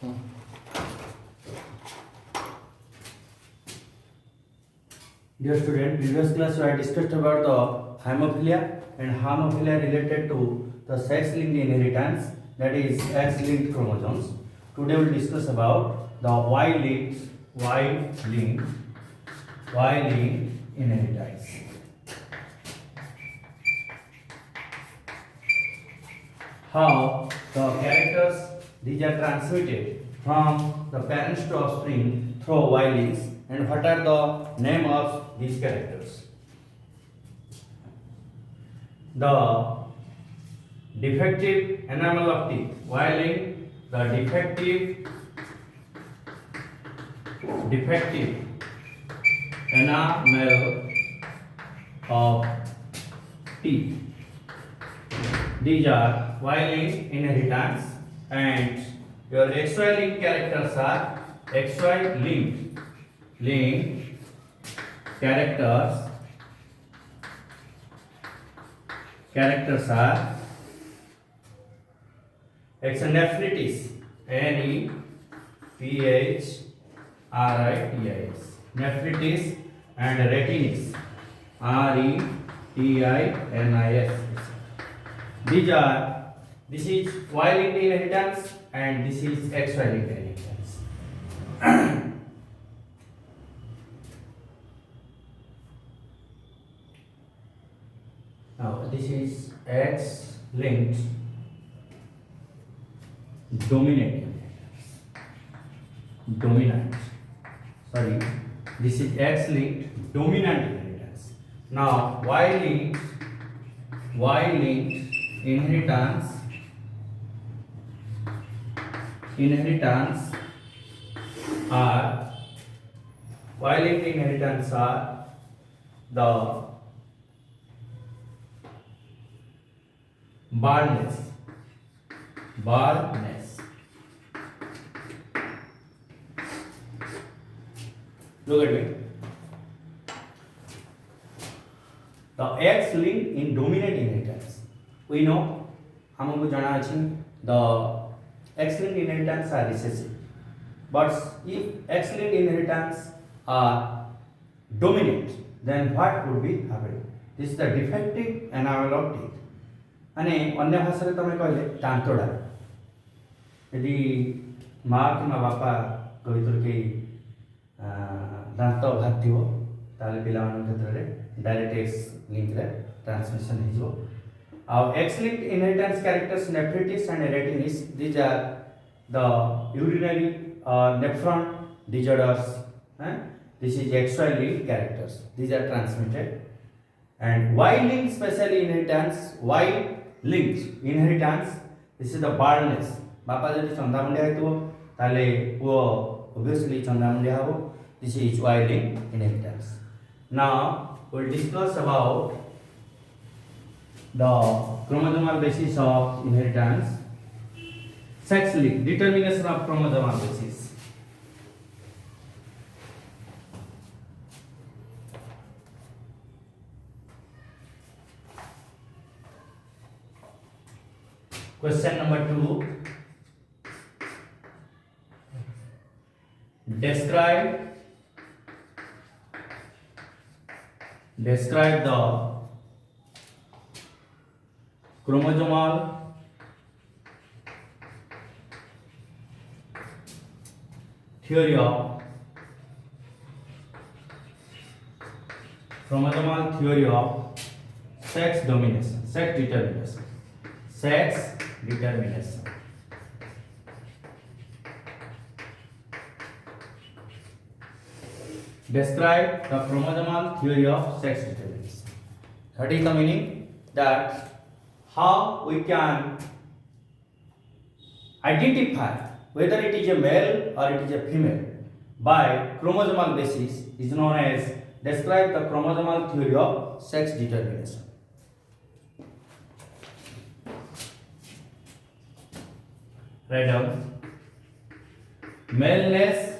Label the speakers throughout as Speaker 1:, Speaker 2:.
Speaker 1: Dear student, previous class we had discussed about the hemophilia and hemophilia related to the sex-linked inheritance, that is X-linked chromosomes. Today we will discuss about the Y-linked inheritance. How the characters these are transmitted from the parents to offspring through Y links, and what are the name of these characters? The defective enamel of teeth, Y link, the defective enamel of teeth. These are Y-linked inheritance, and your XY linked characters are XY linked characters are nephritis, NEPHRITIS, nephritis, and retinis, RETINIS. This is Y-linked inheritance and this is X-Y-linked inheritance. Now this is X-linked dominant. This is X-linked dominant inheritance. Now Y-linked inheritance are Y-linked inheritance are the barrenness. Look at me. The X-linked in dominant inheritance. We know, हमको जाना अछि, the X-linked inheritance are recessive. But if X-linked inheritance are dominant, then what would be happening? This is the defective enamel of teeth. अने अन्य भाषा रे तमे कहले दांतोडा. यदि माँ कि बापा कहितुर के दांत भाथिबो ताले पिलामान क्षेत्र रे डायरेक्ट एक्स लिंक रे ट्रांसमिशन हिजो. Our X-linked inheritance characters nephritis and retinis, these are the urinary nephron disorders. This is XY-linked characters. These are transmitted. And Y-linked special inheritance, Y-linked inheritance, this is the barrenness. बापा जदि चंदा मुंडिया हेतु ताले पुओ obviously चंदा मुंडिया हबो. This is Y-linked inheritance. Now we will discuss about the chromosomal basis of inheritance. Sex link, determination of chromosomal basis. Question number 2. Describe the chromosomal theory of sex determination. Describe the chromosomal theory of sex determination. That is the meaning that how we can identify whether it is a male or it is a female by chromosomal basis is known as describe the chromosomal theory of sex determination. Write down maleness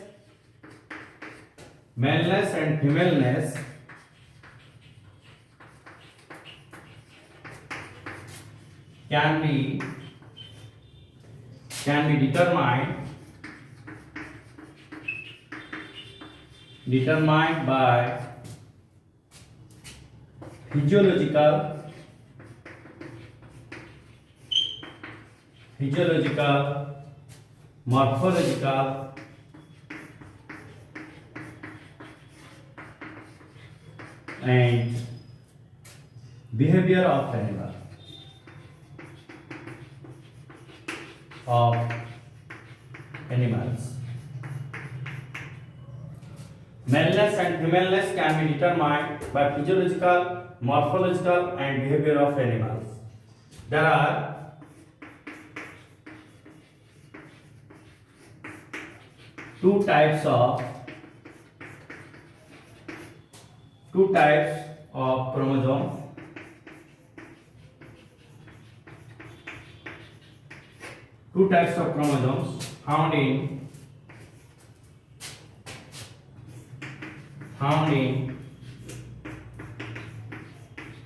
Speaker 1: and femaleness can be determined determined by physiological, morphological, and behavior of animal, animals. Maleness and femaleness can be determined by physiological, morphological, and behavior of animals. There are two types of chromosomes. Two types of chromosomes found in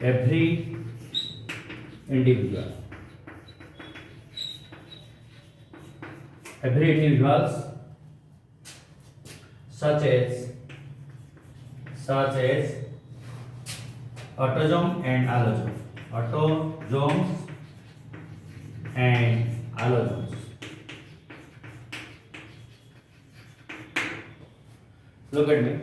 Speaker 1: every individual. Individuals such as autosome and allosome. Autosomes and allosomes. Look at me.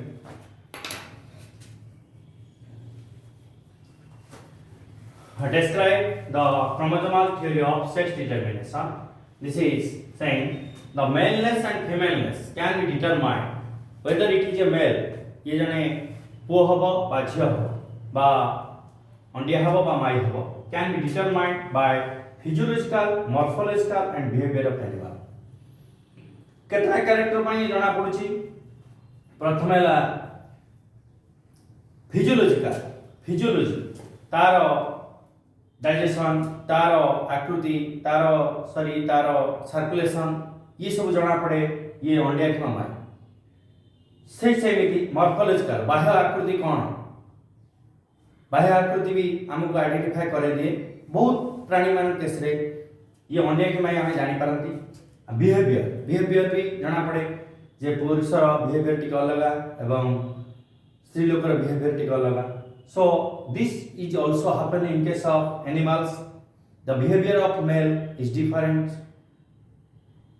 Speaker 1: Describe the chromosomal theory of sex determination. This is saying the maleness and femaleness can be determined whether it is a male, ये जने पुओ हबो बा झियो हबो बा India हबो बा माई हबो, can be determined by physiological, morphological and behavior of animal. केतरा कैरेक्टर पई जणा पडुची. प्रथम है फिजियोलॉजी तार डाइजेशन, तार आकृति, तार शरीर, तार सर्कुलेशन, ये सब जना पड़े ये अंडिया के माय. से सेमिति मॉर्फोलॉजिकल बाह्य आकृति कौन, बाह्य आकृति भी हमको आइडेंटिफाई करे दिए. बहुत प्राणी मान केस रे ये अंडिया के माय हमें जानि पारंती. बिहेवियर भी जना पड़े जे पुरुषर बिहेवियर टिक अलग एवं स्त्री लोकर बिहेवियर टिक अलग. So this is also happen in case of animals. The behavior of male is different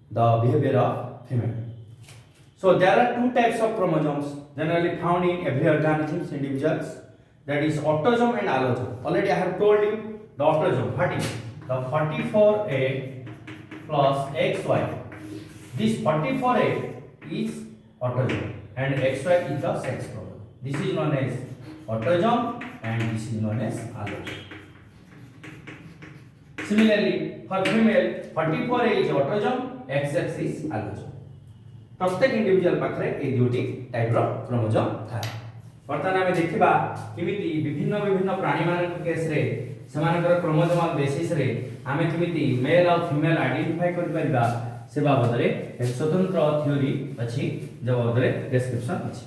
Speaker 1: the behavior of female. So there are two types of chromosomes generally found in every organisms, individuals, that is autosome and allosome. Already I have told you the autosome, what is the 44A plus XY. This 44A is autosome and XY is the sex chromosome. This is known as autosome and this is known as allosome. Similarly, for female, 44A is autosome, XX is allosome. प्रत्येक individual पाखरे ए दुटी type रो chromosome था. वर्तमान आमे देखिबा किमिति विभिन्न प्राणी मान केस रे समानकर क्रोमोसोमल बेसिस रे आमे किमिति मेल और फीमेल आइडेंटिफाई कर परबा से बाबद रे एक स्वतंत्र थ्योरी अछि जे बाबद रे डिस्क्रिप्शन अछि.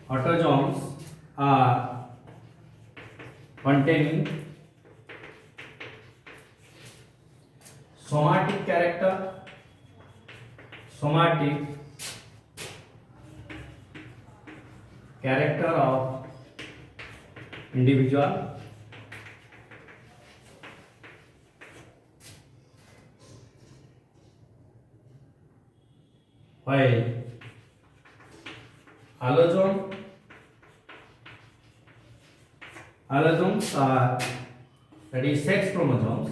Speaker 1: Autosomes are containing somatic character of individual while allosomes are, that is sex chromosomes,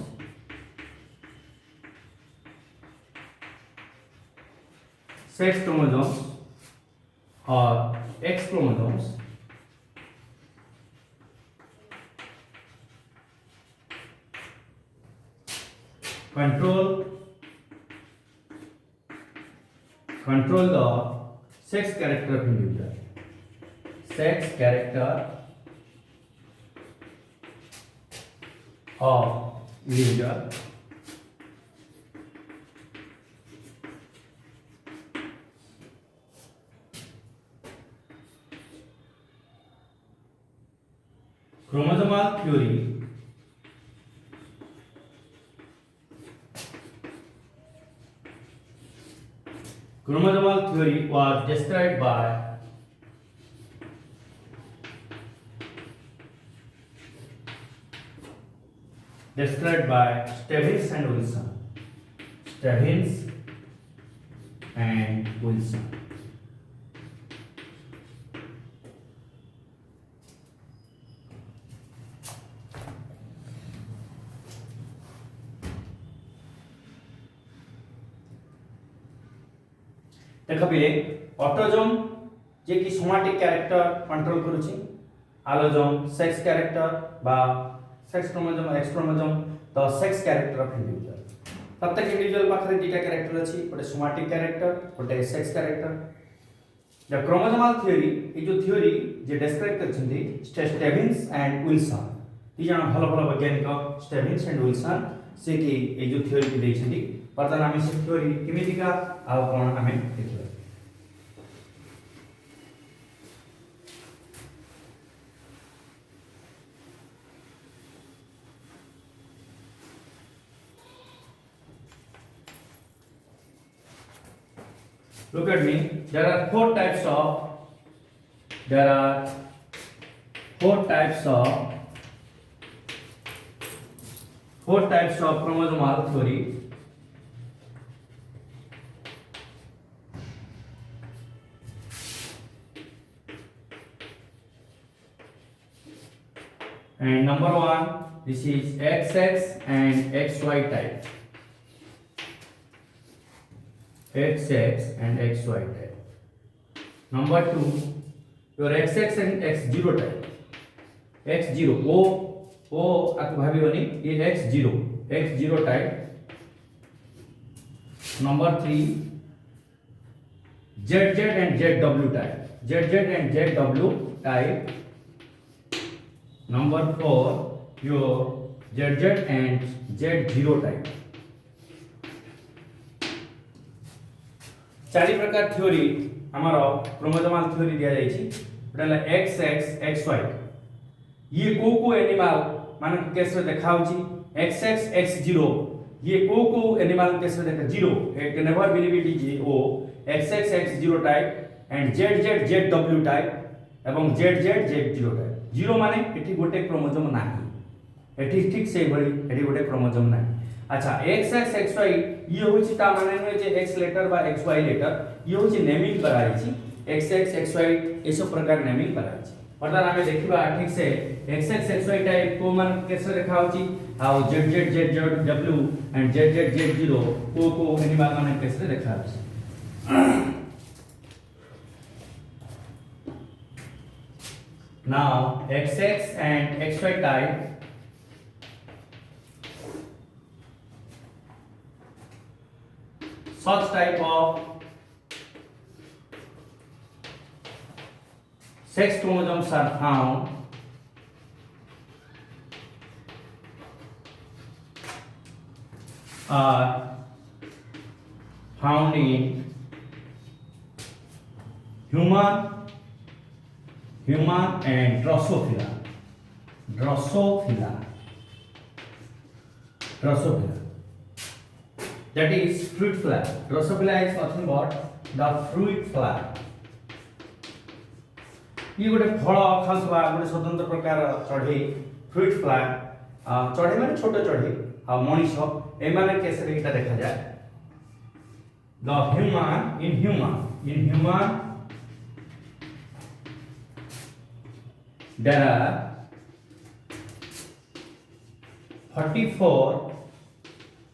Speaker 1: or X chromosomes control the sex character of individual. Sex character of individual chromosomal theory was described by Stebbins and Wilson. Stebbins and Wilson. देख पिले autosome जे कि somatic character control करूची, allosome sex character बा sex chromosome X chromosome the sex character of individual. प्रत्येक individual पाखरे दुटा character अछि, गोटे सोमाटिक कैरेक्टर गोटे sex character. The chromosomal theory ए जो थ्योरी जे डिस्क्राइब करछन्ती स्टेबिन्स एंड विल्सन, ती जण भलो भलो वैज्ञानिक स्टेबिन्स एंड विल्सन से कि ए जो थ्योरी के दैछन्ती। वर्तमान आमे से थ्योरी केमितिका आ कोन आमे देखिबा। Look at me. There are four types of chromosomal theory. And number one, this is XX and XY type. XX and XY type. Number two, your XX and X0 type. X0 O आपको भाभी बनी ये X0 type. Number three, ZZ and ZW type. ZZ and ZW type. Number four, your ZZ and Z0 type. चारि प्रकार theory हमारा chromosomal theory दिया जायछि। पडला XX XY ये को एनिमल मान केस रे देखाउछि। XX X0 ये को एनिमल केस रे देखा 0 एक नेवर बिलीव इट इज ओ XX X0 type and ZZ ZW type एवं ZZ Z0 टाइप। 0 माने एठी गोटे क्रोमोसोम नाही, एठी ठीक से भली एठी गोटे क्रोमोसोम नाही। अच्छा XX XY ये होछि ता माने नै जे X लेटर बा XY लेटर ये होछि नेमिंग कराइछि। XX XY ए सब प्रकार नेमिंग कराइछि। पता हमें देखिबा ठीक से XX XY टाइप को मान कैसे देखा होछि आ ZZ ZW and ZZ Z0 को एनिमल माने कैसे देखा होछि। Now XX and XY type such type of sex chromosomes are found in human and Drosophila. That is fruit fly. Drosophila is nothing but the fruit fly. ये गोटे फल खाउथबा गोटे स्वतंत्र प्रकार चढ़ई फ्रूट फ्लाई। चढ़ई माने छोट चढ़ई आ मनीष ए माने केस रे इटा देखा जाय। The human there are 44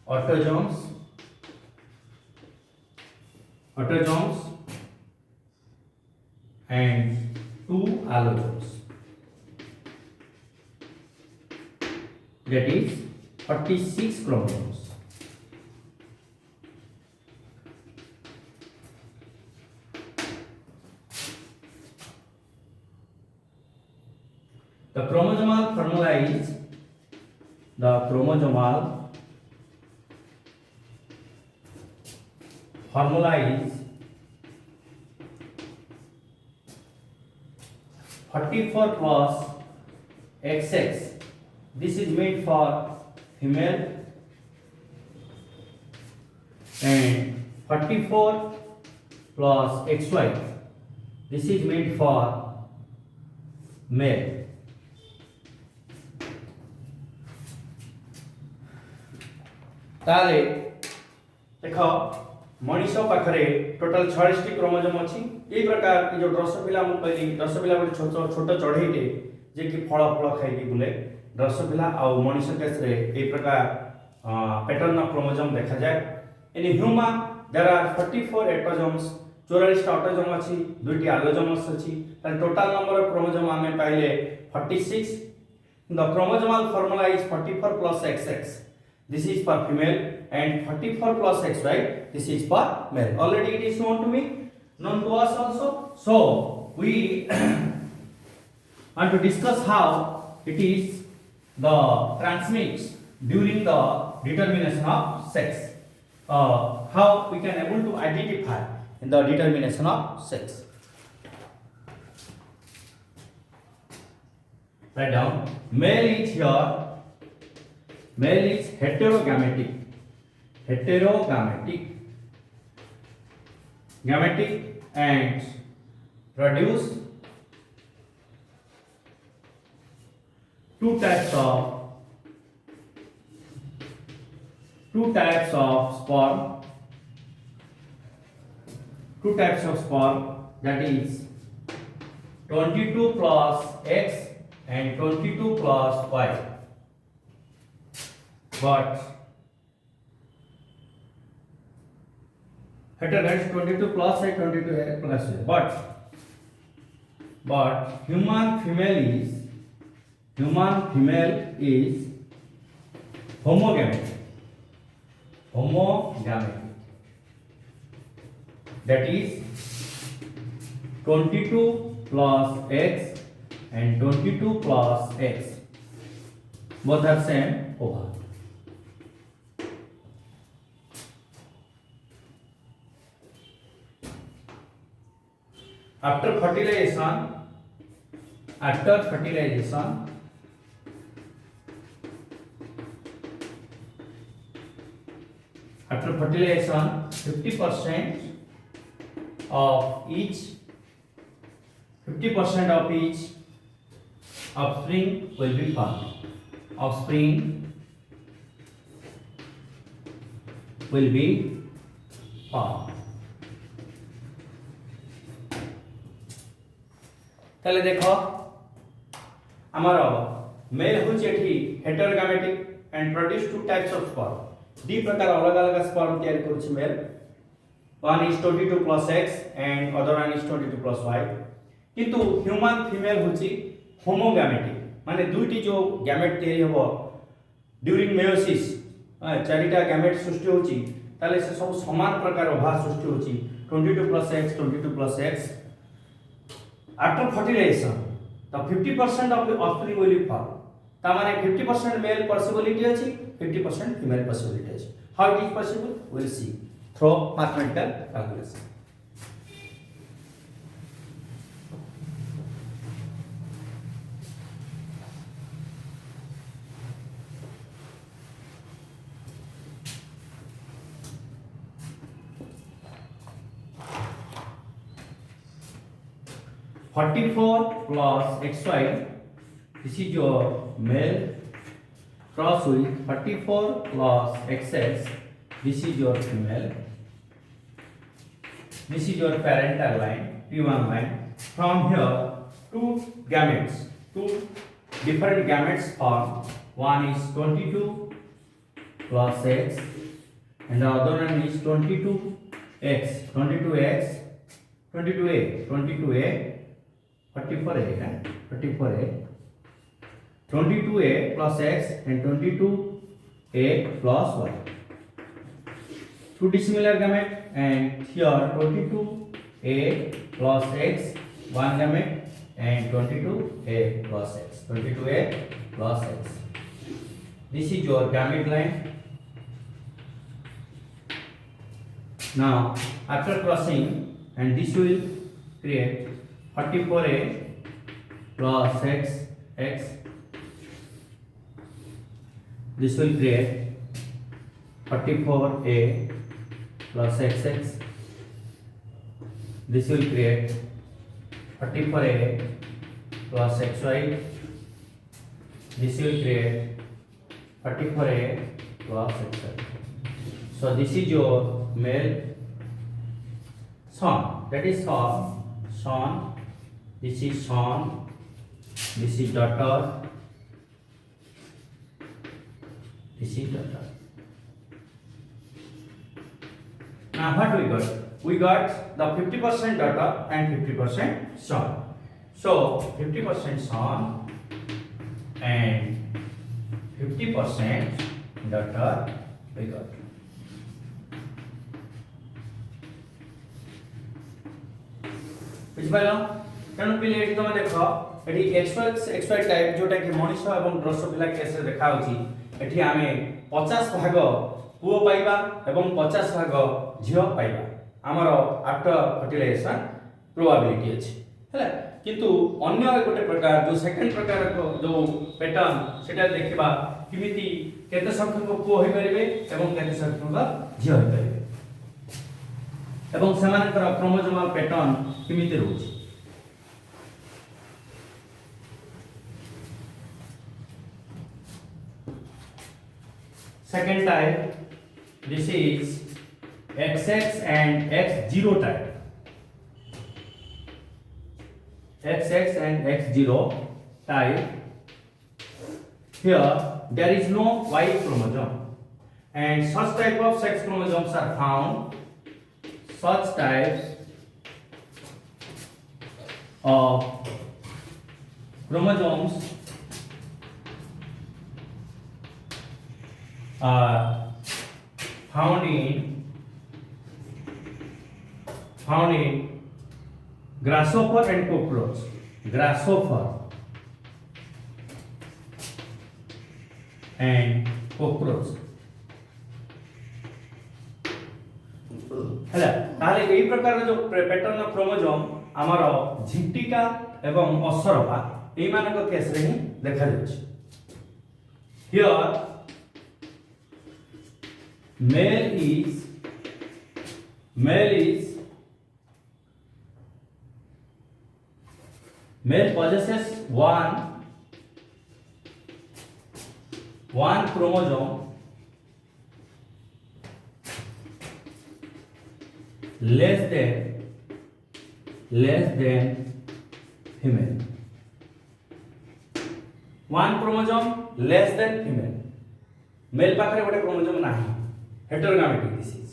Speaker 1: autosomes and 2 allosomes. That is 46 chromosomes. The chromosomal formula is the chromosomal formula is 44 plus XX, this is made for female, and 44 plus XY, this is made for male. ताले देख मनीष पाखरे total 46 chromosome अछि। ए प्रकार जो Drosophila मु कहली, Drosophila गोटे छोट चढ़ईटे जे कि फल खाइकी बुले। ड्रोसोफिला आ मनीष केस रे ए प्रकार पैटर्न ऑफ क्रोमोसोम देखा जाए। In human there are 44 autosomes, 44 autosome अछि, दुईटी एलोसोम्स अछि। तार टोटल नंबर ऑफ क्रोमोसोम हमें पाइले 46। The chromosomal formula is 44 plus XX, this is for female, and 44 plus XY, this is for male. Already it is known to me, known to us also. So we want to discuss how it is the transmits during the determination of sex. How we can able to identify in the determination of sex. Write down. Male is here. Male is heterogametic. Heterogametic. Gametic and produce two types of sperm. Two types of sperm, that is 22 plus X and 22 plus Y. But heterogametic 22 plus and 22 plus Y. But human female is homogamic. That is 22 plus X and 22 plus X. Both are same over. After fertilization, 50% of each offspring will be formed. তাহলে দেখো আমার male হচ্ছে এটি heterogametic and produce two types of sperm. দুই প্রকার अलग अलग sperm তৈরি করছে male. one is 22 plus X and other one is 22 plus Y। কিন্তু হিউম্যান ফিমেল হচ্ছে হোমোগামেটিক, মানে দুইটি যে গ্যামেট তৈরি হবো ডিউরিং মেয়োসিস, চারিটা গ্যামেট সৃষ্টি হচ্ছে, তাহলে সে সব সমান প্রকার ভার সৃষ্টি হচ্ছে 22 plus X, 22 plus X। After fertilization, the 50% of the offspring will be formed. তার মানে 50% মেল পসিবিলিটি আছে, 50% ফিমেল পসিবিলিটি আছে। How it is possible? We will see through mathematical calculation. (44 plus XY), this is your male, cross with 44 plus XX, this is your female. This is your parental line, P1 line. From here, two different gametes form. One is 22 plus X and the other one is 22X, 22A, 22A plus X and 22A plus Y. Two dissimilar gamete, and here 22A plus X, one gamete, and 22A plus X, 22A plus X. This is your gamete line. Now after crossing, and this will create 44A plus X this will create 44a plus xx. This will create 44a plus xy. This will create 44a plus xy. So this is your male son. That is son. This is son. This is daughter. This is daughter. Now what we got? We got the 50% daughter and 50% son. So 50% son and 50% daughter we got. बुझिपाल तेणु पिले एठी तुम देख एठी xy type जोटा कि मनुष्य एवं ड्रोसोफिला केस रे देखा होची एठी आमे 50 भाग पुओ पाइबा एवं 50 भाग झियो पाइबा हमर आफ्टर फर्टिलाइजेशन प्रोबेबिलिटी अछि हैला किंतु अन्य गोटे प्रकार जो सेकंड प्रकार जो पैटर्न सेटा देखिबा किमिति केते संख्यक पुओ होई परिबे एवं केते संख्यक झियो होई परिबे एवं सेमानकर क्रोमोसोमल पैटर्न किमिति रहउछि second type this is XX and X0 type XX and X0 type here there is no Y chromosome and such type of sex chromosomes are found such types of chromosomes are found in grasshopper and cockroach. Grasshopper and cockroach. हैला ताले एई प्रकार जो pattern of chromosome हमर झिंटिका एवं असरपा एई मानक case रे ही देखा जाउछ here male possesses one chromosome less than female. One chromosome less than female. Male पाखरे गोटे क्रोमोसोम नाही हेटेरोगैमेटिक डिसीज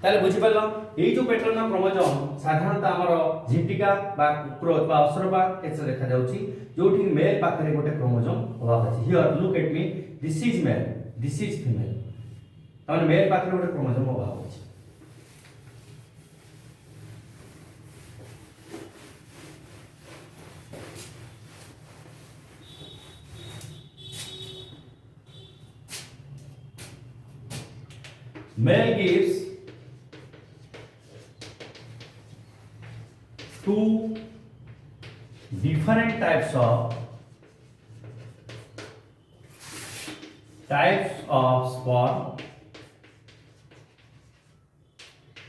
Speaker 1: ताले बुझि पालो एई जो पैटर्न ऑफ क्रोमोसोम साधारणतः हमर झिंटिका बा कुक्रोच बा असरबा केस देखा जाउची जोठी मेल पाखरे गोटे क्रोमोसोम अभाव अछि here look at me this is male this is female तने मेल पाखरे गोटे क्रोमोसोम अभाव अछि male gives two different types of sperm,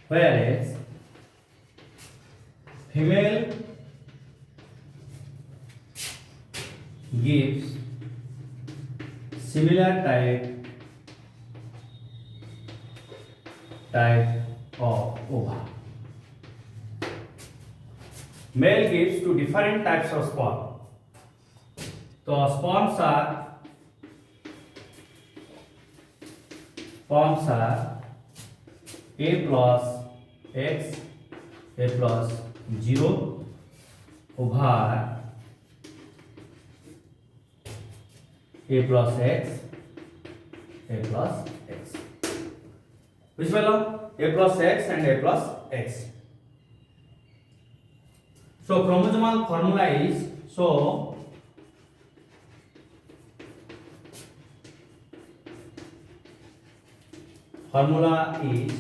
Speaker 1: whereas female gives similar type of ova. Male gives two different types of sperm. So sperms are A plus X, A plus 0 over A plus X, A plus X. Which fellow? A plus X and A plus X. So chromosomal formula is formula is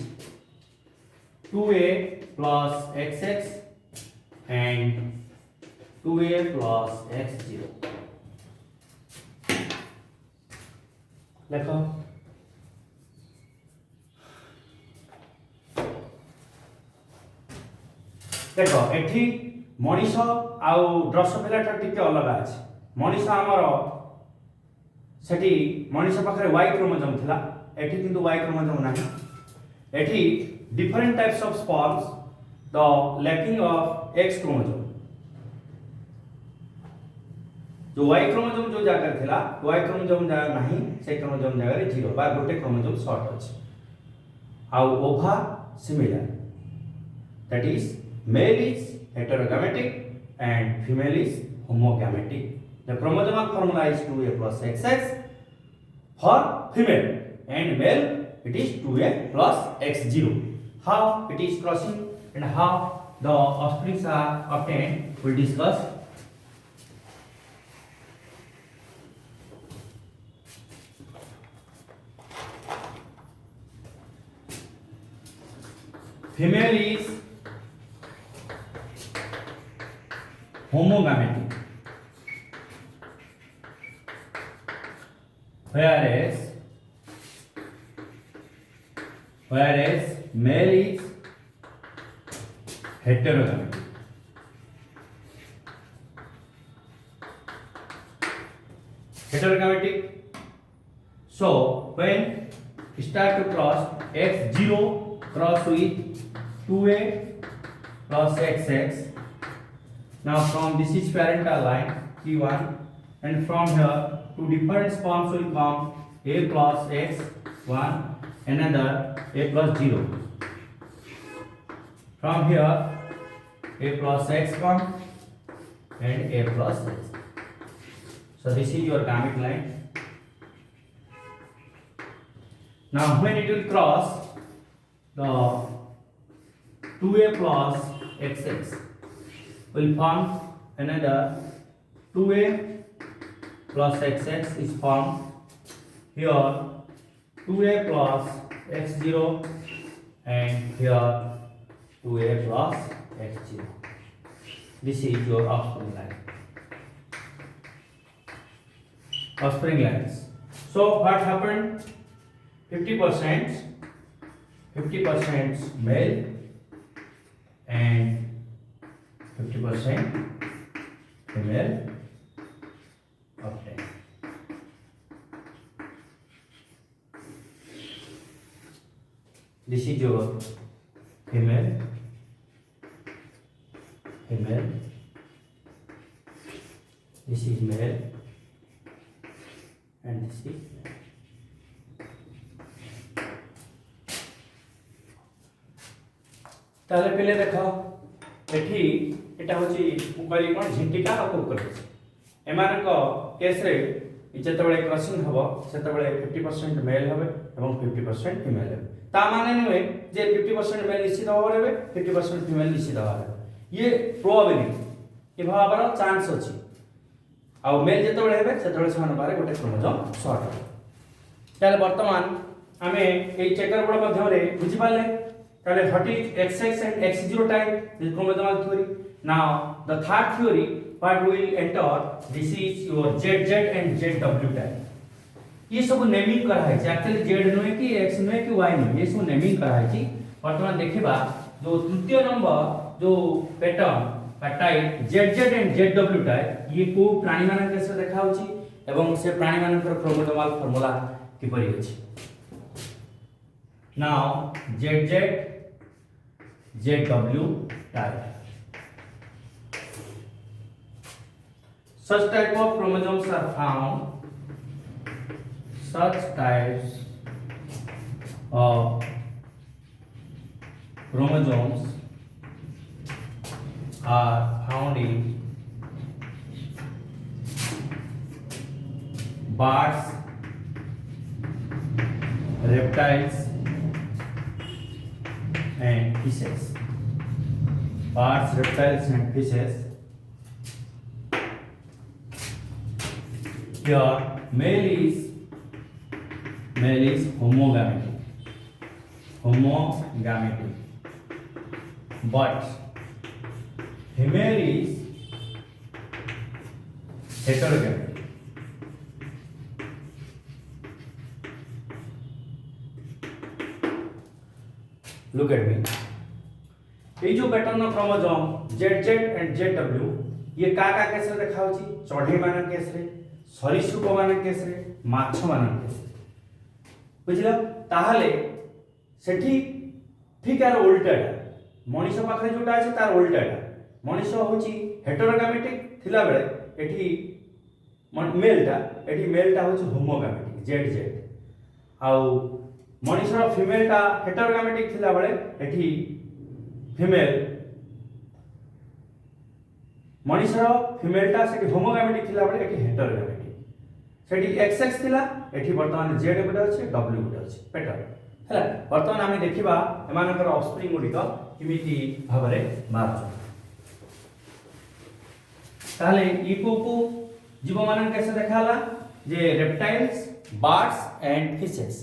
Speaker 1: 2A plus XX and 2a plus x0 देखो देखो एठी मनीष आउ Drosophila टिके अलग अछि मनीष हमर सेठी मनीष पाखरे y chromosome थिला एठी किंतु y क्रोमोसोम नाही एठी different types of sperms the lacking of x chromosome जो y क्रोमोसोम जो जगह थिला y क्रोमोसोम जगह नाही से क्रोमोसोम जगह रे 0 बा गोटे क्रोमोसोम शॉर्ट अछि आउ ओभा similar that is male is heterogametic and female is homogametic. The chromosomal formula is 2a plus XX for female and male it is 2a plus X0. How it is crossing and how the offsprings are obtained we'll discuss. Female is homogametic whereas male is heterogametic. So when start to cross x0 cross with 2a plus xx. Now from this is parental line P1 and from here two different sperms will come a plus x1 another a plus 0. From here a plus x1 and a plus x. So this is your gamete line. Now when it will cross the 2a plus xx will form another 2a plus xx is formed here 2a plus x0 and here 2a plus x0. This is your offspring line. Offspring lines. So what happened? 50% male and 50% female obtained. This is your female. This is male, and this is male. ताले पहले देखो एठी एटा होची उकली कोन झिंटिका आ कुकरस एमानक case रे जेतेबेले crossing हबो सेतेबेले 50% mail हबे एवं 50% female हबे ता माने नुए जे 50% मेल निश्चित भाव रे 50% फीमेल निश्चित भाव रे ये प्रोबेबिलिटी ए भावर चांस अछि आ मेल जेतेबेले हेबे सेतेबेले समान पारे गोटे क्रोमोसोम शॉर्ट हबे ताले वर्तमान हमें ए चेकर बोर्ड माध्यम रे बुझि पाले ताले what is XX and X0 type this chromosomal theory. Now the third theory what will enter this is your ZZ and ZW type. ये सब नेमिंग करा है एक्चुअली Z नुए कि X नुए कि Y नुए ये सब नेमिंग करा है वर्तमान देखिबा जो तृतीय नंबर जो पैटर्न बा type ZZ and ZW type ये को प्राणी मान के से देखा होची एवं से प्राणी मान क्रोमोसोमल फार्मूला किपरि अछि. Now ZZ ZW type. Such type of chromosomes are found. Such types of chromosomes are found in birds, reptiles, and fishes. Birds, reptiles, and fishes. Here, male is homogametic. But female is heterogamy. Look at me. ये जो pattern of chromosome ZZ and ZW ये का case रे देखा होची चढ़ई मान case रे सरीसृप मान केस रे माछ मान केस रे बुझिला ताहाले सेठी ठीक यार उल्टाटा मनीष पाखरे जोटा আছে তার উল্টাটা मनीष होची हेटेरोगैमेटिक थिला बेले एठी मेलटा होची होमोगैमेटिक ZZ आउ मनीषर फीमेलटा हेटेरोगैमेटिक थिला बेले एठी फीमेल मनीषर फीमेलटा सेठी होमोगैमेटिक थिला बेले एठी हेटेरोगैमेटिक सेठी XX थिला एठी वर्तमान Z गुटे अछि W गुटे अछि पैटर्न हैला वर्तमान आमे देखिबा एमानकर ऑफस्प्रिंग गुडी को किमिति भाबरे मारछ ताले इको को जीव मानन कैसे देखाला जे reptiles birds and fishes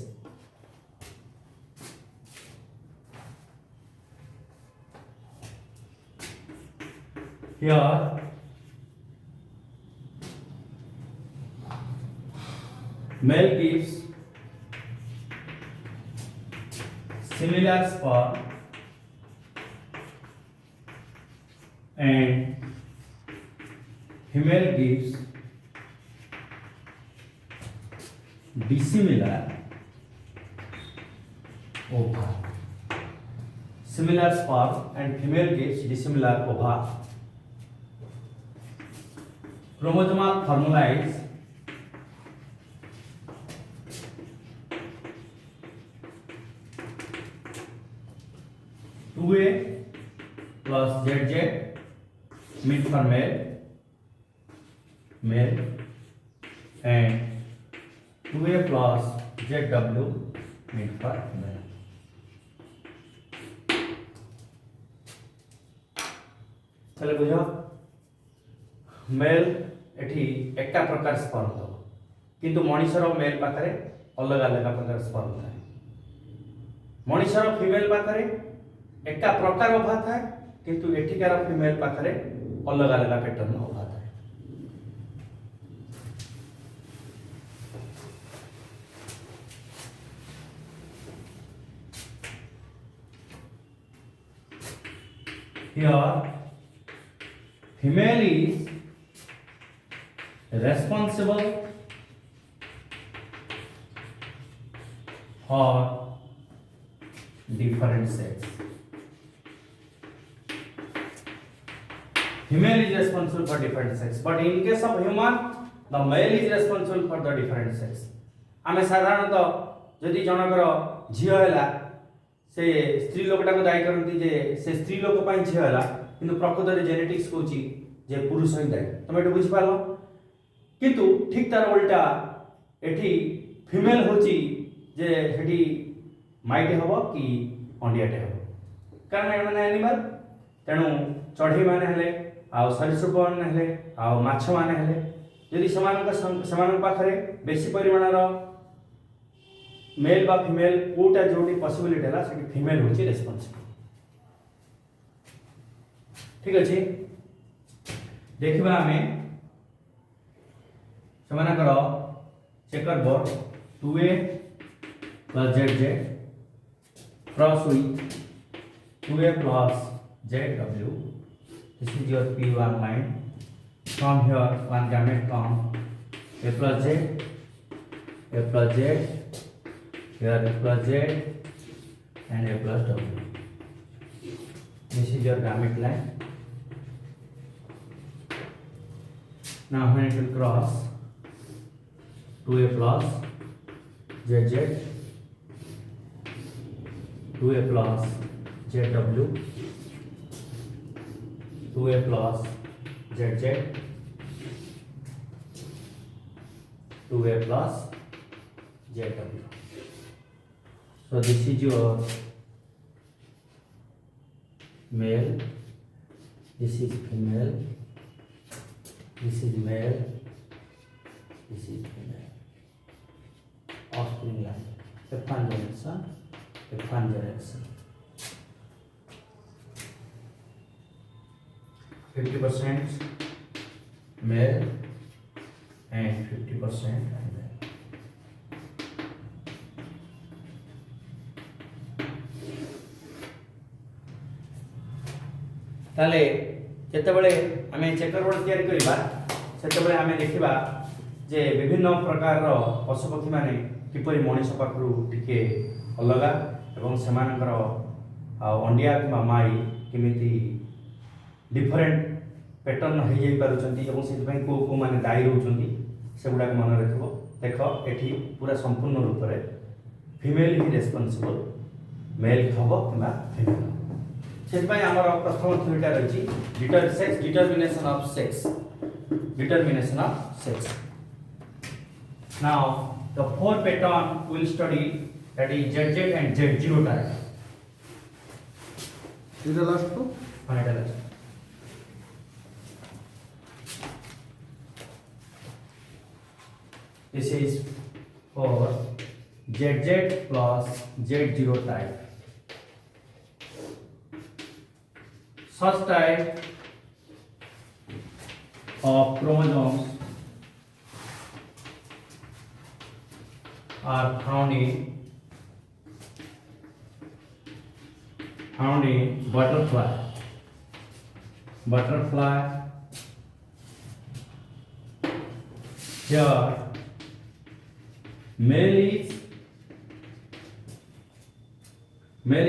Speaker 1: here male gives similar sperm and female gives dissimilar ova. Similar sperm and female gives dissimilar ova. Chromosomal formula is two A plus ZZ means for male and 2A plus ZW means for female. चले बुझो mail एठी एका प्रकार sperm दो किंतु मनीषर mail पाखरे अलग अलग प्रकार स्पर्म थाए मनीषर फीमेल पाखरे एका प्रकार ओभा थाए किंतु एठिकार फीमेल पाखरे अलग अलग पैटर्न ओभा थाए here female is responsible for different sex. Female is responsible for different sex, but in case of human, the male is responsible for the different sex. आमे साधारणतः यदि जनकर झियो हैला से स्त्री लोकटा को दायी करती जे से स्त्री लोक पई झियो हैला किंतु प्रकृत रे जेनेटिक्स कहूची जे पुरुष ही दायी तमे एटा बुझि पालो किंतु ठीक तार उल्टा एठी फीमेल होची जे हेडी माइटे हबो कि अंडियाटे हबो कारण ए माने एनिमल तेनु चढ़ई माने हेले आ सरीसृप माने हेले आ माछ माने हेले यदि समान पाखरे बेसी परिमाणर मेल बा फीमेल कोटा जोटी पॉसिबिलिटी हला सेठी फीमेल होची रेस्पोंसिबल ठीक अछि देखिबा हमें समानकर checker board 2A plus ZZ cross with 2A plus ZW. This is your P1 line. From here one gamete come A plus Z, A plus Z, here A plus Z and A plus W. This is your gamete line. Now when it will cross 2A plus ZZ, 2A plus ZW, 2A plus ZZ, 2A plus ZW. So this is your male, this is female, this is male, this is female. Offspring line. F1 direction, F1 direction. 50% male, 50% ताले जेतेबेले आमे checker board तैयारी करिबा सेतेबेले आमे देखिबा जे विभिन्न प्रकार रो पशु पक्षी माने किपरि मनुष्य पाखरु टिके अलगा एवं सेमानकर अंडिया किबा माई केमिति डिफरेंट पैटर्न हो जाई पारुचंती एवं से पई को माने दाई रहउचंती सेगुडा के मन रखिबो देखो एठी पूरा संपूर्ण रूप रे फीमेल ही रेस्पोंसिबल मेल खबो किबा फीमेल से पई हमर प्रथम थ्योरीटा रही sex determination of sex now the four pattern we will study that is ZZ and Z0 type
Speaker 2: is the last two.
Speaker 1: This is for ZZ plus Z0 type. Such type of chromosomes are found in butterfly. Here male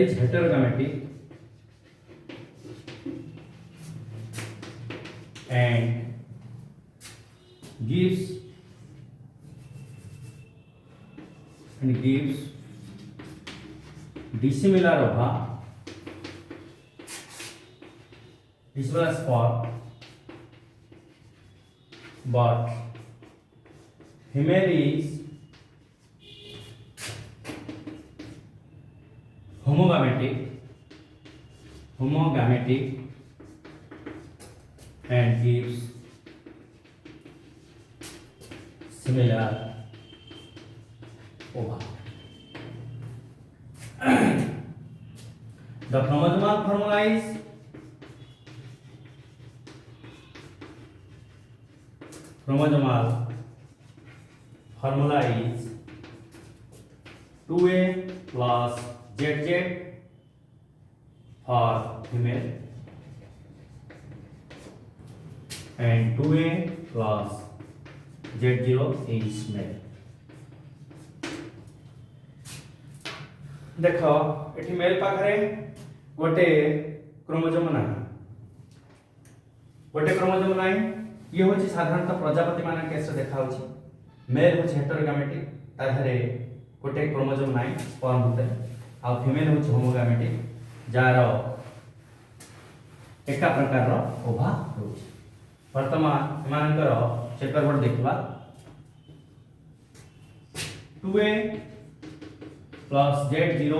Speaker 1: is heterogametic and gives dissimilar sperm, but female is homogametic and gives similar ova. The chromosomal formula is formula is 2A plus ZZ for female and 2A plus Z0 is male. देखो एठी mail पाखरे गोटे chromosome नाही ये होची साधारणतः प्रजापति मान case देखा होची मेल होची हेटेरोगामेटिक ताधरे गोटे क्रोमोजोम नाही स्पर्म भीतर आ फीमेल होची होमोगामेटिक जार एका प्रकार रो ओभा होची वर्तमान एमानकर चेकर बोर्ड देखिबा 2A plus Z0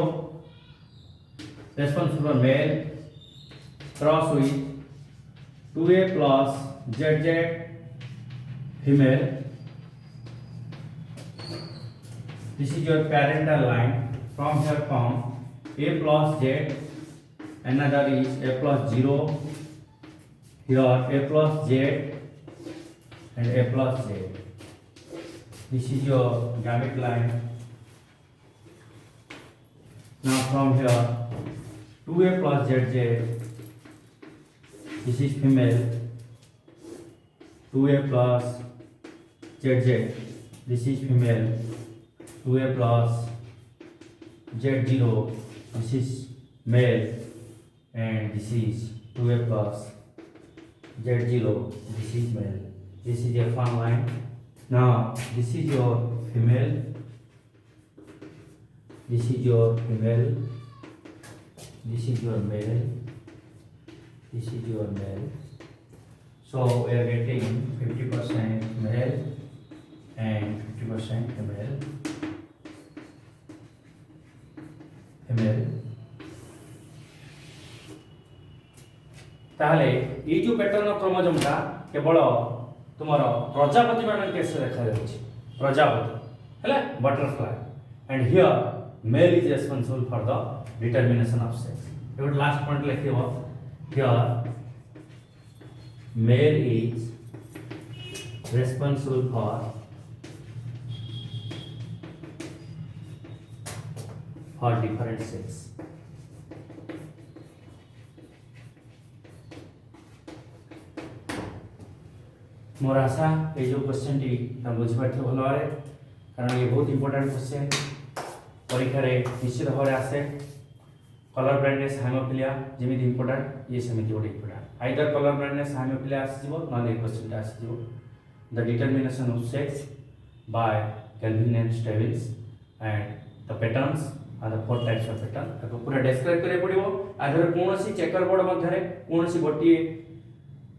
Speaker 1: responsible for male cross with 2A plus ZZ female. This is your parental line. From here come A plus Z, another is A plus 0, here A plus Z and A plus Z. This is your gamete line. Now from here 2A plus ZZ, this is female, 2A plus ZZ, this is female, 2A plus Z0, this is male, and this is 2A plus Z0, this is male. This is your farm line. Now this is your female, this is your female, this is your male, this is your male. So we are getting 50% male and 50% female. ताहले ये जो pattern chromosome टा केवल तुमर प्रजापति मान case देखा जाउछि प्रजापति हैला butterfly and here male is responsible for the determination of sex. Your last point लिखियो here male is responsible for for different sex. मोर आशा ये जो क्वेश्चन टी तुम बुझिपारथिब भल भाव कारण ये बहुत इंपोर्टेंट क्वेश्चन परीक्षा रे निश्चित भाव आसे कलर ब्लाइंडनेस हाइमोफिलिया जेमिति इंपोर्टेंट ये सेमिति गोटे important either colour blindness haemophilia आसीजिवो नले क्वेश्चन टा आसीजिवो the determination of sex by Calvin and Stebbins and the patterns and the four types of pattern ताको पूरा डिस्क्राइब करे पड़िबो आधर कोनोसी चेकर बोर्ड मध्य रे कोनोसी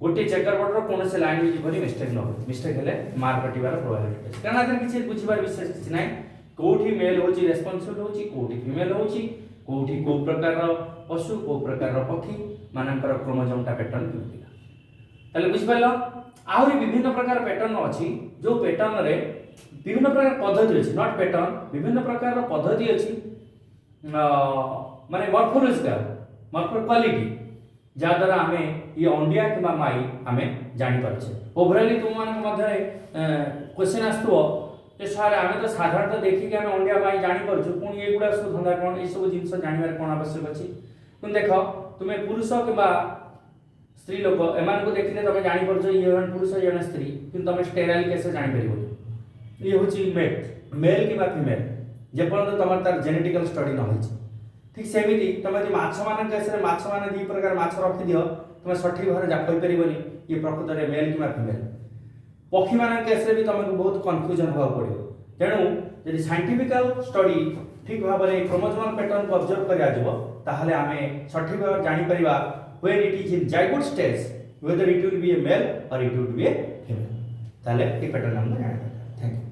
Speaker 1: गोटे चेकर बोर्ड रो कोनोसी लाइन में जीवनी मिस्टेक न हो मिस्टेक हेले मार्क कटिबार प्रोबेबिलिटी अछि कारण आधर किछि बुझिबार विशेष किछि नै कोठी मेल होची रेस्पोंसिबल होची कोठी फीमेल होची कोठी को प्रकार रो पशु को प्रकार रो पक्षी मानकर क्रोमोसोम टा पैटर्न मिलला ताले बुझि पालो आहुरी विभिन्न प्रकार पैटर्न अछि जो पैटर्न रे विभिन्न प्रकार पद्धति अछि नॉट पैटर्न विभिन्न प्रकार रो पद्धति अछि माने मॉर्फोलॉजिकल मॉर्फो क्वालिटी जा द्वारा हमें ये अंडिया किबा माई हमें जानि परछे ओवरऑली तुम मानक मध्य क्वेश्चन आस्तो जे सर हमें तो साधारणतः देखि के हमें अंडिया माई जानि परछु कोन ये गुडा सब धंदा कोन ए सब जिंस जानिबार कोन आवश्यक अछि तुम देखो तुमे पुरुष किबा स्त्री लोक एमान को देखिले तमे जानि परछो ये जन पुरुष ये जन स्त्री किंतु तमे स्टेराइल कैसे जानि परिबो ये होची मेल किबा फीमेल जेपर्यंत तमर तार जेनेटिकल स्टडी न होइछ ठीक सेमिति तमे जे माछ मान केस रे माछ मान दी प्रकार माछ रखि दियो तमे सठी भारे जापै परिबोनी ये प्रकृत रे मेल किबा फीमेल पक्षी मान केस रे भी तमको बहुत कंफ्यूजन होवा पड़ियो तेनु यदि साइंटिफिकल स्टडी ठीक भाबरे क्रोमोसोमल पैटर्न को ऑब्जर्व करिया जबो ताहले हमें सठी भाबरे जानि परिबा when it is in zygote stage whether it will be a male or it will be a female ताहले ई पैटर्न हम जानि थैंक यू।